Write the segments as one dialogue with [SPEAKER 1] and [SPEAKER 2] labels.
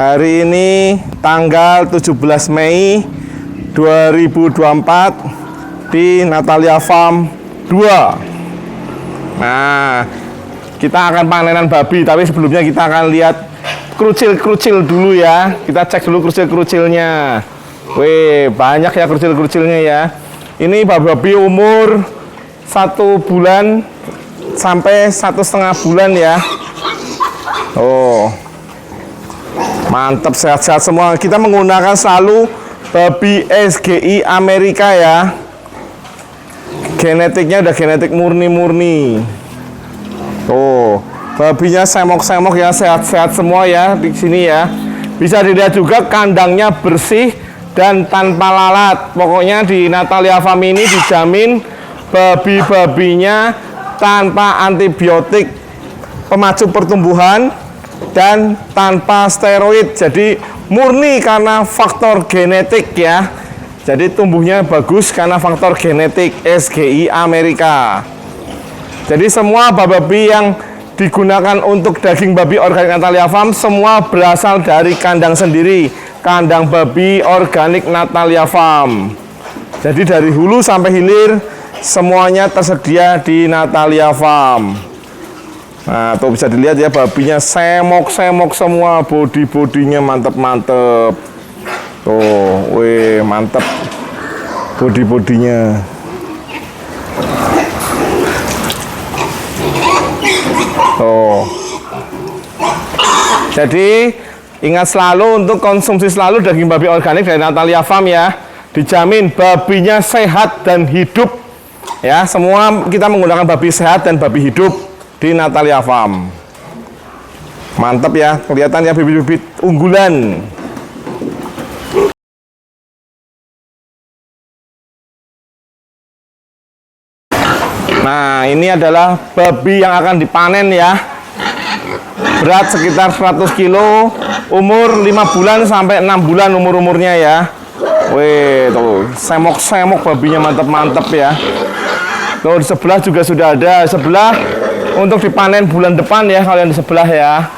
[SPEAKER 1] Hari ini tanggal 17 Mei 2024 di Natalia Farm 2. Nah, kita akan panenan babi, tapi sebelumnya kita akan lihat kerucil-kerucil dulu ya. Kita cek dulu kerucil-kerucilnya. Wih, banyak ya kerucil-kerucilnya ya. Ini babi-babi umur 1 bulan sampai 1,5 bulan ya. Oh, mantap, sehat-sehat semua. Kita menggunakan selalu babi SGI Amerika ya. Genetiknya udah genetik murni-murni. Oh, babinya semok-semok ya, sehat-sehat semua ya di sini ya. Bisa dilihat juga kandangnya bersih dan tanpa lalat. Pokoknya di Natalia Farm ini dijamin babi-babinya tanpa antibiotik pemacu pertumbuhan dan tanpa steroid. Jadi murni karena faktor genetik ya. Jadi tumbuhnya bagus karena faktor genetik SGI Amerika. Jadi semua babi yang digunakan untuk daging babi organik Natalia Farm semua berasal dari kandang sendiri, kandang babi organik Natalia Farm. Jadi dari hulu sampai hilir semuanya tersedia di Natalia Farm. Nah, tuh bisa dilihat ya, babinya semok-semok semua, body-bodinya mantep-mantep. Tuh, wih, mantep body-bodinya. Tuh. Jadi ingat selalu untuk konsumsi selalu daging babi organik dari Natalia Farm ya. Dijamin babinya sehat dan hidup. Ya, semua kita menggunakan babi sehat dan babi hidup di Natalia Farm. Mantap ya, kelihatan ya bibit-bibit unggulan. Nah, ini adalah babi yang akan dipanen ya. Berat sekitar 100 kilo, umur 5 bulan sampai 6 bulan umur-umurnya ya. Wih, tuh, semok-semok babinya mantap-mantap ya. Tuh, di sebelah juga sudah ada. Sebelah untuk dipanen bulan depan ya, kalian di sebelah ya.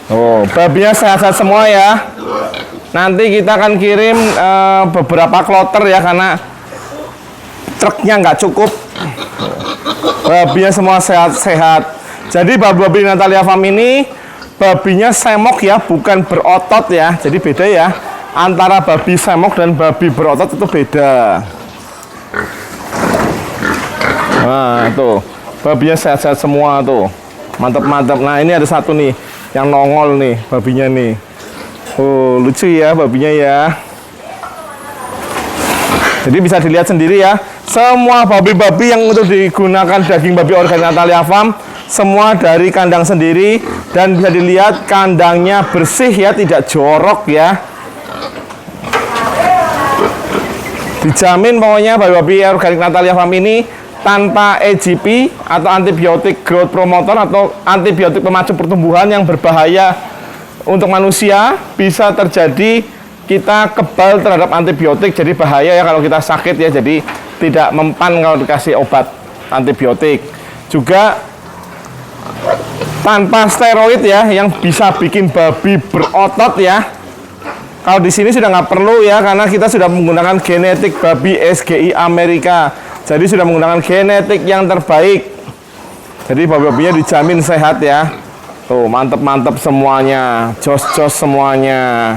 [SPEAKER 1] Oh, babinya sehat-sehat semua ya. Nanti kita akan kirim beberapa kloter ya, karena truknya nggak cukup. Babinya semua sehat-sehat. Jadi babi-babi Natalia Farm ini babinya semok ya, bukan berotot ya. Jadi beda ya, antara babi semok dan babi berotot itu beda. Nah, tuh babinya sehat-sehat semua tuh, mantap-mantap. Nah, ini ada satu nih yang nongol nih babinya nih. Oh, lucu ya babinya ya. Jadi bisa dilihat sendiri ya, semua babi-babi yang untuk digunakan daging babi organik Natalia Farm semua dari kandang sendiri, dan bisa dilihat kandangnya bersih ya, tidak jorok ya. Dijamin pokoknya babi-babi organik Natalia Farm ini tanpa EGP atau antibiotik growth promoter atau antibiotik pemacu pertumbuhan yang berbahaya untuk manusia. Bisa terjadi kita kebal terhadap antibiotik, jadi bahaya ya kalau kita sakit ya, jadi tidak mempan kalau dikasih obat antibiotik. Juga tanpa steroid ya, yang bisa bikin babi berotot ya. Kalau di sini sudah nggak perlu ya, karena kita sudah menggunakan genetik babi SGI Amerika. Jadi sudah menggunakan genetik yang terbaik. Jadi babi-babinya dijamin sehat ya. Tuh, mantep-mantep semuanya, jos-jos semuanya.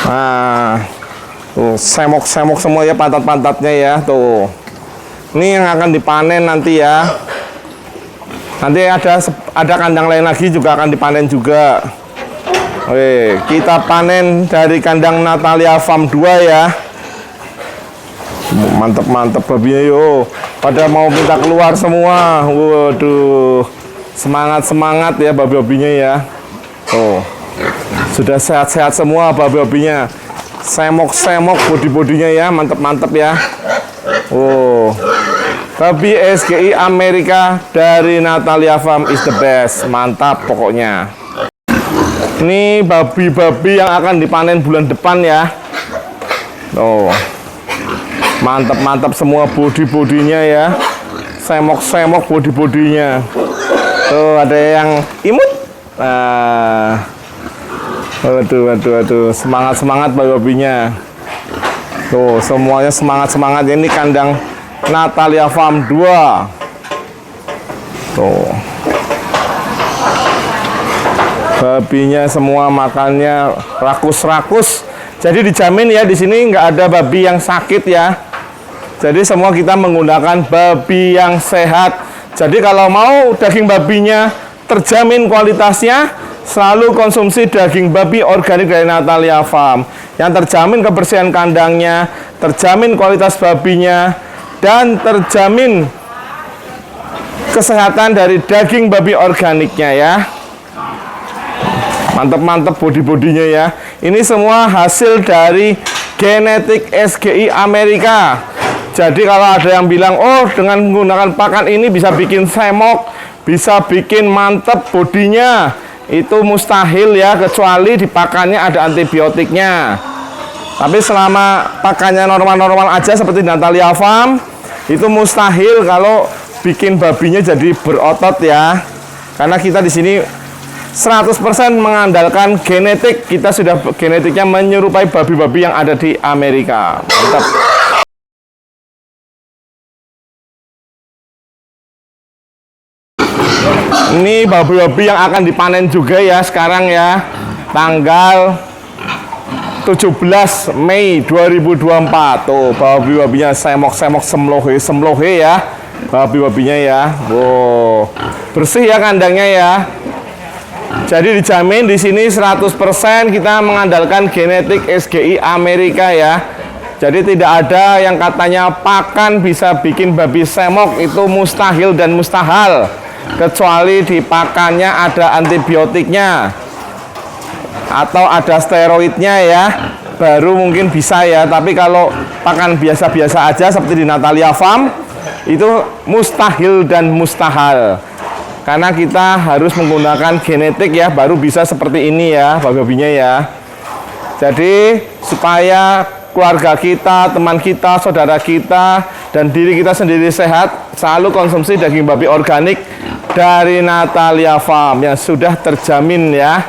[SPEAKER 1] Nah, tuh semok-semok semua ya, pantat-pantatnya ya. Tuh, ini yang akan dipanen nanti ya. Nanti ada kandang lain lagi juga akan dipanen juga. Oke, kita panen dari kandang Natalia Farm 2 ya. Mantap-mantap babinya yo. Pada mau minta keluar semua. Waduh, semangat-semangat ya babi-babinya ya. Oh, sudah sehat-sehat semua babi-babinya. Semok-semok body-bodinya ya, mantap-mantap ya. Oh, babi SGI Amerika dari Natalia Farm is the best. Mantap pokoknya. Ini babi-babi yang akan dipanen bulan depan ya. Oh, mantap-mantap semua body-bodinya ya. semok-semok bodi-bodinya. Tuh ada yang imut. Nah, waduh, semangat babi-babinya. Tuh semuanya semangat. Ini kandang Natalia Farm 2. Tuh babinya semua makannya rakus. Jadi dijamin ya, di sini nggak ada babi yang sakit ya. Jadi semua kita menggunakan babi yang sehat. Jadi kalau mau daging babinya terjamin kualitasnya, selalu konsumsi daging babi organik dari Natalia Farm. Yang terjamin kebersihan kandangnya, terjamin kualitas babinya, dan terjamin kesehatan dari daging babi organiknya ya. Mantap bodi-bodinya ya. Ini semua hasil dari genetik SGI Amerika. Jadi kalau ada yang bilang, oh dengan menggunakan pakan ini bisa bikin semok, bisa bikin mantep bodinya, itu mustahil ya, kecuali di pakannya ada antibiotiknya. Tapi selama pakannya normal-normal aja seperti Natalia Farm, itu mustahil kalau bikin babinya jadi berotot ya. Karena kita di sini 100% mengandalkan genetik. Kita sudah genetiknya menyerupai babi-babi yang ada di Amerika. Mantap. Ini babi-babi yang akan dipanen juga ya sekarang ya. Tanggal 17 Mei 2024. Tuh babi-babinya semok-semok semlohe ya. Babi-babinya ya. Wow. Bersih ya kandangnya ya. Jadi dijamin di sini 100% kita mengandalkan genetik SGI Amerika ya. Jadi tidak ada yang katanya pakan bisa bikin babi semok, itu mustahil dan mustahil. Kecuali di pakannya ada antibiotiknya atau ada steroidnya ya, baru mungkin bisa ya. Tapi kalau pakan biasa-biasa aja seperti di Natalia Farm, itu mustahil dan mustahil. Karena kita harus menggunakan genetik ya, baru bisa seperti ini ya babi-babinya ya. Jadi supaya keluarga kita, teman kita, saudara kita, dan diri kita sendiri sehat, selalu konsumsi daging babi organik dari Natalia Farm yang sudah terjamin ya.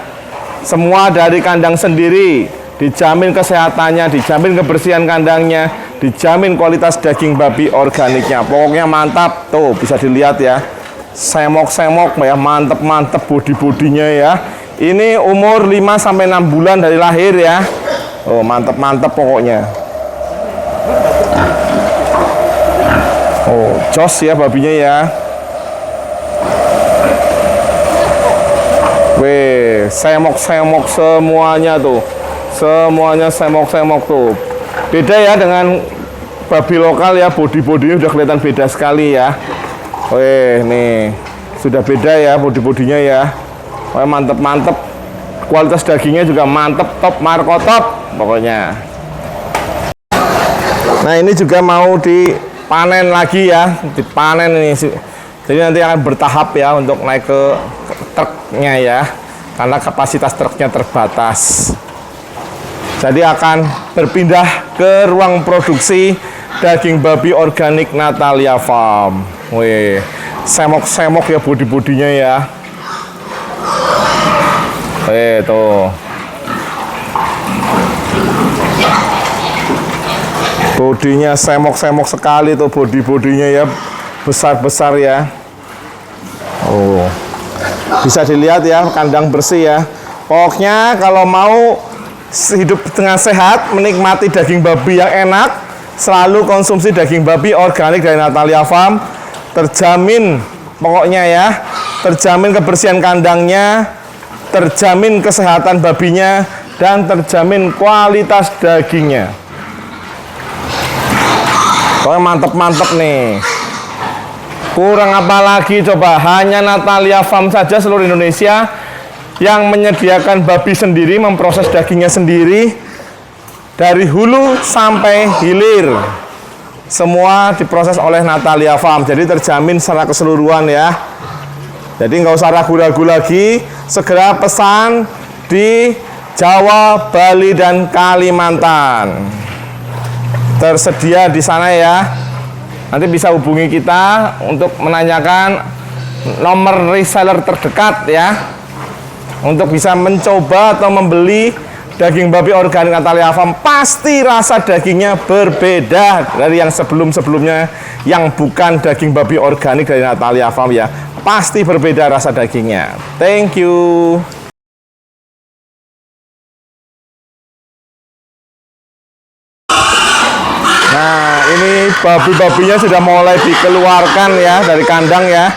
[SPEAKER 1] Semua dari kandang sendiri, dijamin kesehatannya, dijamin kebersihan kandangnya, dijamin kualitas daging babi organiknya. Pokoknya mantap, tuh bisa dilihat ya. Semok-semok ya, mantep bodi-bodinya ya. Ini umur 5-6 bulan dari lahir ya. Oh mantep pokoknya. Oh jos ya babinya ya. Weh, semok-semok semuanya tuh. Semuanya semok-semok tuh. Beda ya dengan babi lokal ya, bodi-bodinya udah kelihatan beda sekali ya. Weh, nih sudah beda ya bodi-bodinya ya. Wah, mantep. Kualitas dagingnya juga mantep, top markotop pokoknya. Nah ini juga mau dipanen lagi ya, dipanen ini. Jadi nanti akan bertahap ya untuk naik ke truknya ya, karena kapasitas truknya terbatas. Jadi akan berpindah ke ruang produksi daging babi organik Natalia Farm. Wih, semok-semok ya bodi-bodinya ya. Tuh. Bodinya semok-semok sekali tuh, bodi-bodinya ya, besar-besar ya. Oh. Bisa dilihat ya, kandang bersih ya. Pokoknya kalau mau hidup dengan sehat, menikmati daging babi yang enak, selalu konsumsi daging babi organik dari Natalia Farm. Terjamin pokoknya ya, terjamin kebersihan kandangnya, terjamin kesehatan babinya, dan terjamin kualitas dagingnya. Pokoknya mantep nih. Kurang apa lagi coba, hanya Natalia Farm saja seluruh Indonesia yang menyediakan babi sendiri, memproses dagingnya sendiri dari hulu sampai hilir. Semua diproses oleh Natalia Farm, jadi terjamin secara keseluruhan ya. Jadi nggak usah ragu-ragu lagi, segera pesan di Jawa, Bali, dan Kalimantan. Tersedia di sana ya. Nanti bisa hubungi kita untuk menanyakan nomor reseller terdekat ya, untuk bisa mencoba atau membeli daging babi organik Natalia Farm. Pasti rasa dagingnya berbeda dari yang sebelum-sebelumnya yang bukan daging babi organik dari Natalia Farm ya. Pasti berbeda rasa dagingnya. Thank you. Nah, ini babi-babinya sudah mulai dikeluarkan ya dari kandang ya.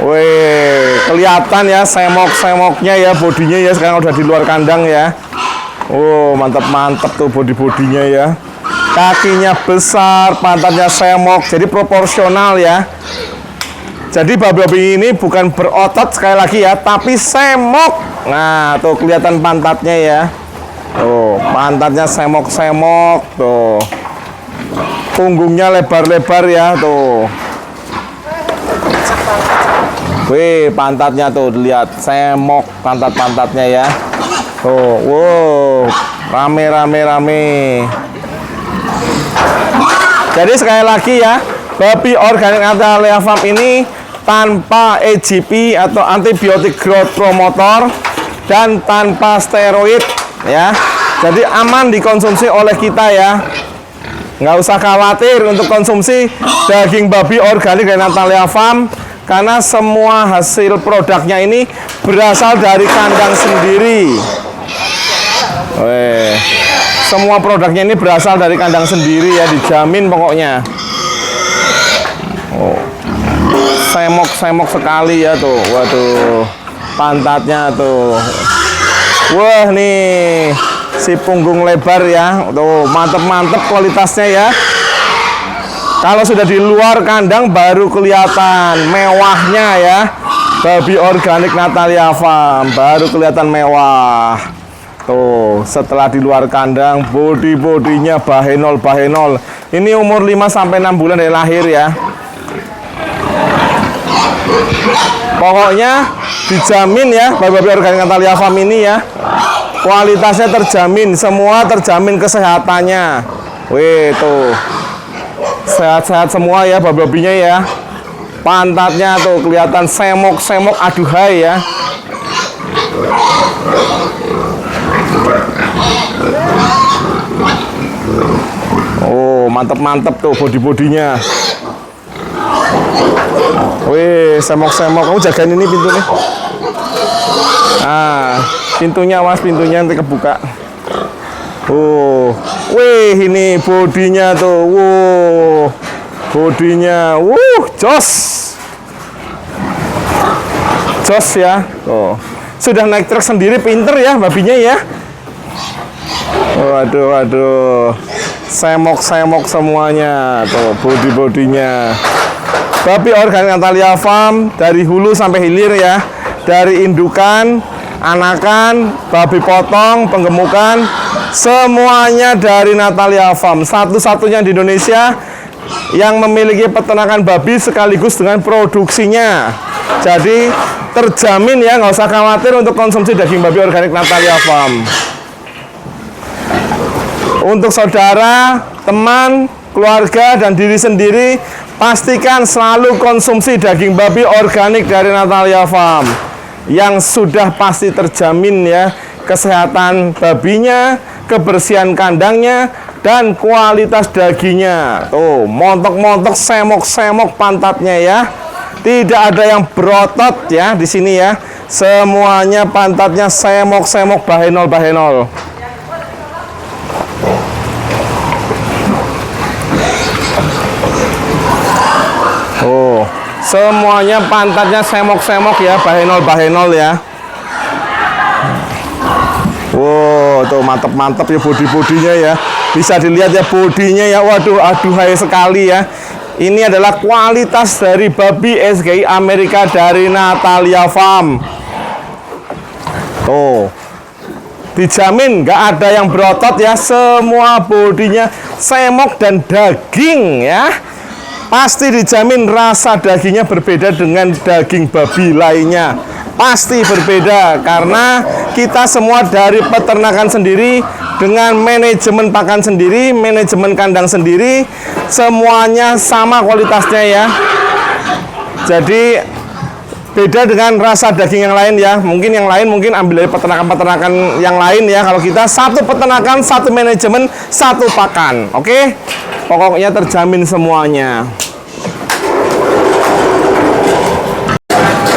[SPEAKER 1] Wih, kelihatan ya semok-semoknya ya, bodinya ya sekarang udah di luar kandang ya. Oh, mantap-mantap tuh bodi-bodinya ya. Kakinya besar, pantatnya semok, jadi proporsional ya. Jadi babi-babi ini bukan berotot sekali lagi ya, tapi semok. Nah, tuh kelihatan pantatnya ya. Tuh, pantatnya semok-semok tuh. Punggungnya lebar-lebar ya tuh. Wih, pantatnya tuh lihat semok pantat-pantatnya ya. Tuh, wow, rame. Jadi sekali lagi ya, babi organik Natalia Farm ini tanpa AGP atau antibiotik growth promotor dan tanpa steroid ya. Jadi aman dikonsumsi oleh kita ya. Nggak usah khawatir untuk konsumsi daging babi organik dari Natalia Farm, karena semua hasil produknya ini berasal dari kandang sendiri. Weh, semua produknya ini berasal dari kandang sendiri ya, dijamin pokoknya. Oh, semok-semok sekali ya tuh. Waduh, pantatnya tuh. Wah nih, si punggung lebar ya, tuh mantep-mantep kualitasnya ya. Kalau sudah di luar kandang baru kelihatan mewahnya ya. Babi organik Natalia Farm baru kelihatan mewah. Tuh, setelah di luar kandang bodinya bahenol. Ini umur 5-6 bulan dari lahir ya. Pokoknya dijamin ya, babi organik Natalia Farm ini ya. Kualitasnya terjamin, semua terjamin kesehatannya. Wih, tuh. Sehat-sehat semua ya babi-babinya ya. Pantatnya tuh kelihatan semok-semok aduhai ya. Oh, mantep-mantep tuh bodi-bodinya. Wih, semok-semok. Kamu jagain ini pintunya. Ah, pintunya mas, pintunya nanti kebuka. Oh, wih ini bodinya tuh. Wow, bodinya, jos ya. Oh, sudah naik truk sendiri, pinter ya babinya ya. Waduh, semok-semok semuanya tuh bodinya. Babi organik Natalia Farm dari hulu sampai hilir ya, dari indukan, anakan, babi potong, penggemukan, semuanya dari Natalia Farm. Satu-satunya di Indonesia yang memiliki peternakan babi sekaligus dengan produksinya. Jadi terjamin ya, nggak usah khawatir untuk konsumsi daging babi organik Natalia Farm. Untuk saudara, teman, keluarga, dan diri sendiri, pastikan selalu konsumsi daging babi organik dari Natalia Farm yang sudah pasti terjamin ya, kesehatan babinya, kebersihan kandangnya, dan kualitas dagingnya. Tuh, montok-montok, semok-semok pantatnya ya. Tidak ada yang berotot ya di sini ya. Semuanya pantatnya semok-semok, bahenol. Oh, semuanya pantatnya semok-semok ya, bahenol ya. Wow, tuh mantep ya bodi-bodinya ya. Bisa dilihat ya bodinya ya. Waduh, aduhai sekali ya. Ini adalah kualitas dari babi SGI Amerika dari Natalia Farm. Tuh, dijamin nggak ada yang berotot ya. Semua bodinya semok dan daging ya. Pasti dijamin rasa dagingnya berbeda dengan daging babi lainnya. Pasti berbeda karena kita semua dari peternakan sendiri dengan manajemen pakan sendiri, manajemen kandang sendiri, semuanya sama kualitasnya ya. Jadi beda dengan rasa daging yang lain ya. Mungkin yang lain mungkin ambil dari peternakan-peternakan yang lain ya. Kalau kita satu peternakan, satu manajemen, satu pakan. Oke? Pokoknya terjamin semuanya.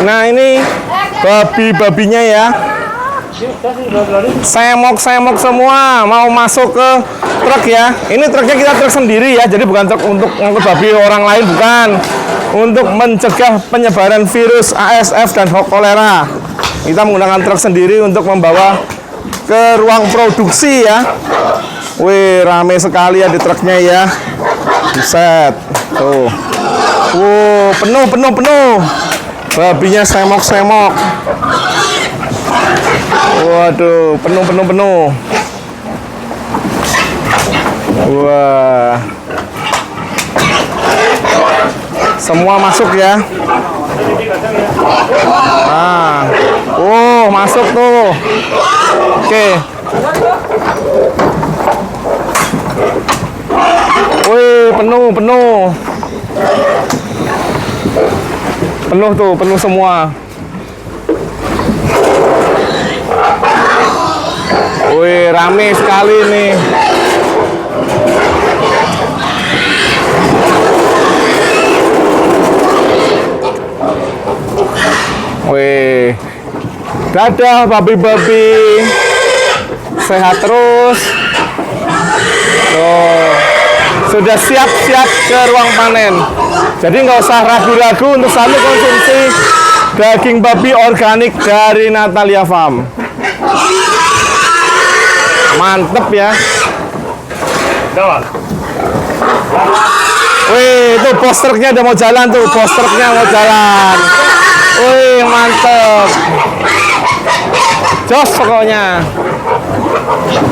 [SPEAKER 1] Nah, ini babi-babinya ya. Semok-semok semua mau masuk ke truk ya. Ini truknya kita truk sendiri ya. Jadi bukan truk untuk ngangkut babi orang lain, bukan. Untuk mencegah penyebaran virus ASF dan kolera. Kita menggunakan truk sendiri untuk membawa ke ruang produksi ya. Wih, rame sekali ya di truknya ya. Buset. Tuh. Penuh. Babinya semok-semok. Waduh, penuh. Wah. Semua masuk ya. Nah. Masuk tuh. Oke. Wih, penuh. Penuh semua. Wih, rame sekali nih. Wih, dadah babi-babi, sehat terus. Tuh, sudah siap-siap ke ruang panen. Jadi nggak usah ragu-ragu untuk selalu konsumsi daging babi organik dari Natalia Farm. Mantep ya. Wih, itu posternya udah mau jalan tuh, posternya mau jalan. Wih, mantep. Jos pokoknya.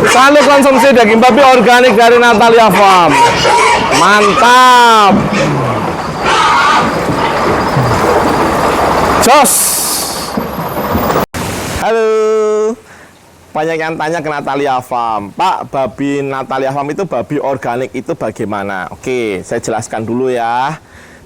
[SPEAKER 1] Selalu konsumsi daging babi organik dari Natalia Farm. Mantap. Jos. Halo. Banyak yang tanya ke Natalia Farm, Pak, babi Natalia Farm itu babi organik itu bagaimana? Oke, saya jelaskan dulu ya.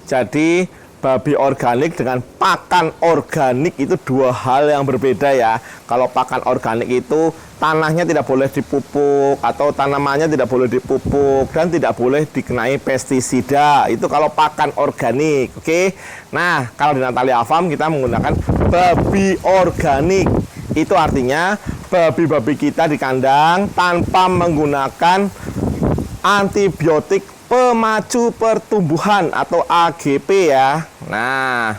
[SPEAKER 1] Jadi babi organik dengan pakan organik itu dua hal yang berbeda ya. Kalau pakan organik itu tanahnya tidak boleh dipupuk atau tanamannya tidak boleh dipupuk dan tidak boleh dikenai pestisida. Itu kalau pakan organik, oke? Nah, kalau di Natalia Farm kita menggunakan babi organik. Itu artinya babi-babi kita di kandang tanpa menggunakan antibiotik pemacu pertumbuhan atau AGP ya. Nah,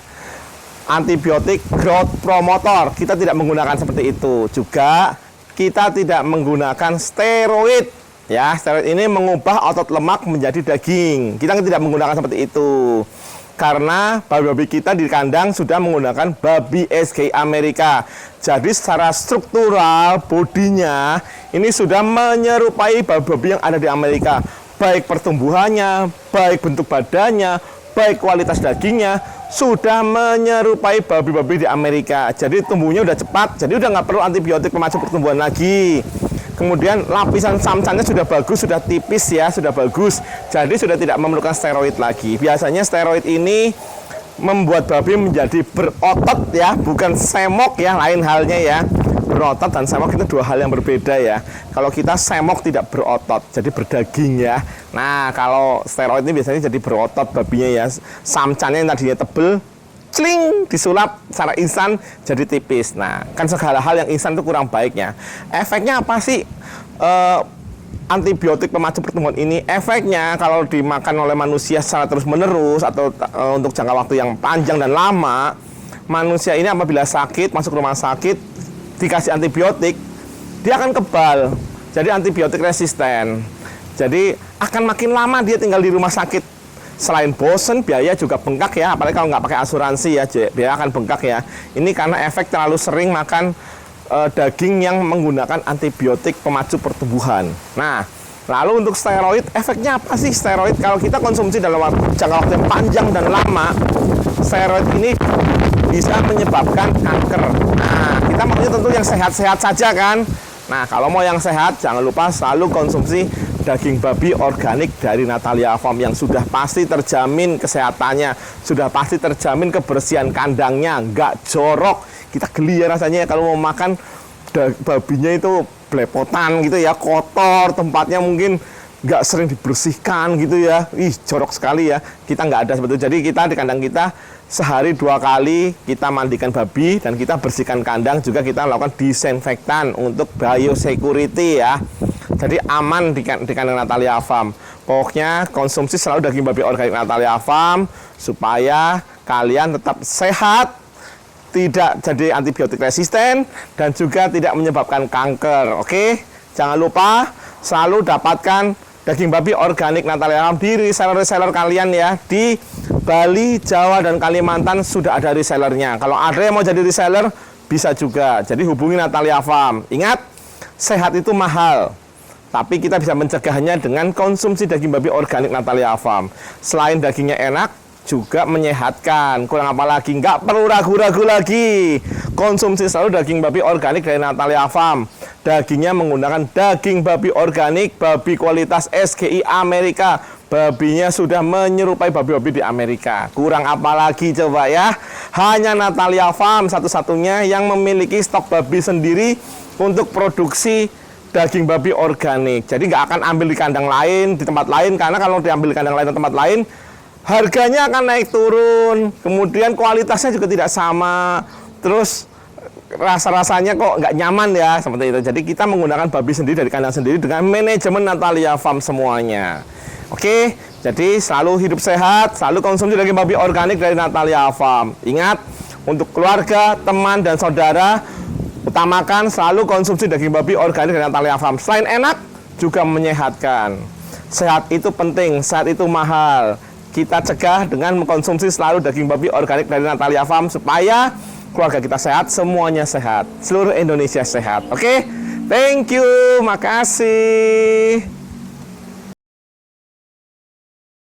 [SPEAKER 1] antibiotik growth promotor kita tidak menggunakan seperti itu. Juga kita tidak menggunakan steroid ya. Steroid ini mengubah otot lemak menjadi daging. Kita tidak menggunakan seperti itu. Karena babi-babi kita di kandang sudah menggunakan babi SGI Amerika. Jadi secara struktural bodinya ini sudah menyerupai babi-babi yang ada di Amerika. Baik pertumbuhannya, baik bentuk badannya, baik kualitas dagingnya, sudah menyerupai babi-babi di Amerika. Jadi tumbuhnya udah cepat, jadi udah nggak perlu antibiotik pemacu pertumbuhan lagi. Kemudian lapisan samcannya sudah bagus, sudah tipis ya, sudah bagus. Jadi sudah tidak memerlukan steroid lagi. Biasanya steroid ini membuat babi menjadi berotot ya, bukan semok ya, lain halnya ya. Berotot dan semok itu dua hal yang berbeda ya. Kalau kita semok tidak berotot, jadi berdaging ya. Nah, kalau steroid ini biasanya jadi berotot babinya ya. Samcannya yang tadinya tebel, cling, disulap secara instan jadi tipis. Nah, kan segala hal yang instan itu kurang baiknya. Efeknya apa sih? Antibiotik pemacu pertumbuhan ini efeknya kalau dimakan oleh manusia secara terus-menerus atau untuk jangka waktu yang panjang dan lama, manusia ini apabila sakit, masuk rumah sakit, dikasih antibiotik, dia akan kebal. Jadi antibiotik resisten. Jadi akan makin lama dia tinggal di rumah sakit. Selain bosen, biaya juga bengkak ya, apalagi kalau nggak pakai asuransi ya, biaya akan bengkak ya. Ini karena efek terlalu sering makan daging yang menggunakan antibiotik pemacu pertumbuhan. Nah, lalu untuk steroid, efeknya apa sih steroid? Kalau kita konsumsi dalam jangka waktu yang panjang dan lama, steroid ini bisa menyebabkan kanker. Nah, kita maksudnya tentu yang sehat-sehat saja kan. Nah, kalau mau yang sehat, jangan lupa selalu konsumsi daging babi organik dari Natalia Farm yang sudah pasti terjamin kesehatannya, sudah pasti terjamin kebersihan kandangnya, nggak jorok. Kita geli ya rasanya kalau mau makan babinya itu belepotan gitu ya, kotor, tempatnya mungkin nggak sering dibersihkan gitu ya. Ih, jorok sekali ya. Kita nggak ada seperti itu. Jadi kita di kandang kita sehari 2 kali kita mandikan babi dan kita bersihkan kandang, juga kita lakukan disinfektan untuk biosecurity ya. Jadi aman di kandang Natalia Farm. Pokoknya konsumsi selalu daging babi organik Natalia Farm supaya kalian tetap sehat, tidak jadi antibiotik resisten, dan juga tidak menyebabkan kanker. Oke, jangan lupa selalu dapatkan daging babi organik Natalia Farm di reseller-reseller kalian ya. Di Bali, Jawa, dan Kalimantan sudah ada resellernya. Kalau ada yang mau jadi reseller, bisa juga. Jadi hubungi Natalia Farm. Ingat, sehat itu mahal, tapi kita bisa mencegahnya dengan konsumsi daging babi organik Natalia Farm. Selain dagingnya enak, juga menyehatkan. Kurang apa lagi? Nggak perlu ragu-ragu lagi. Konsumsi selalu daging babi organik dari Natalia Farm. Dagingnya menggunakan daging babi organik, babi kualitas SGI Amerika. Babinya sudah menyerupai babi-babi di Amerika. Kurang apa lagi coba ya? Hanya Natalia Farm satu-satunya yang memiliki stok babi sendiri untuk produksi daging babi organik. Jadi nggak akan ambil di kandang lain, di tempat lain, karena kalau diambil di kandang lain atau tempat lain, harganya akan naik turun. Kemudian kualitasnya juga tidak sama. Terus rasa-rasanya kok nggak nyaman ya, seperti itu. Jadi kita menggunakan babi sendiri dari kandang sendiri dengan manajemen Natalia Farm semuanya. Oke, jadi selalu hidup sehat, selalu konsumsi daging babi organik dari Natalia Farm. Ingat, untuk keluarga, teman, dan saudara, utamakan selalu konsumsi daging babi organik dari Natalia Farm. Selain enak, juga menyehatkan. Sehat itu penting, sehat itu mahal. Kita cegah dengan mengkonsumsi selalu daging babi organik dari Natalia Farm supaya keluarga kita sehat, semuanya sehat, seluruh Indonesia sehat. Oke, thank you, makasih.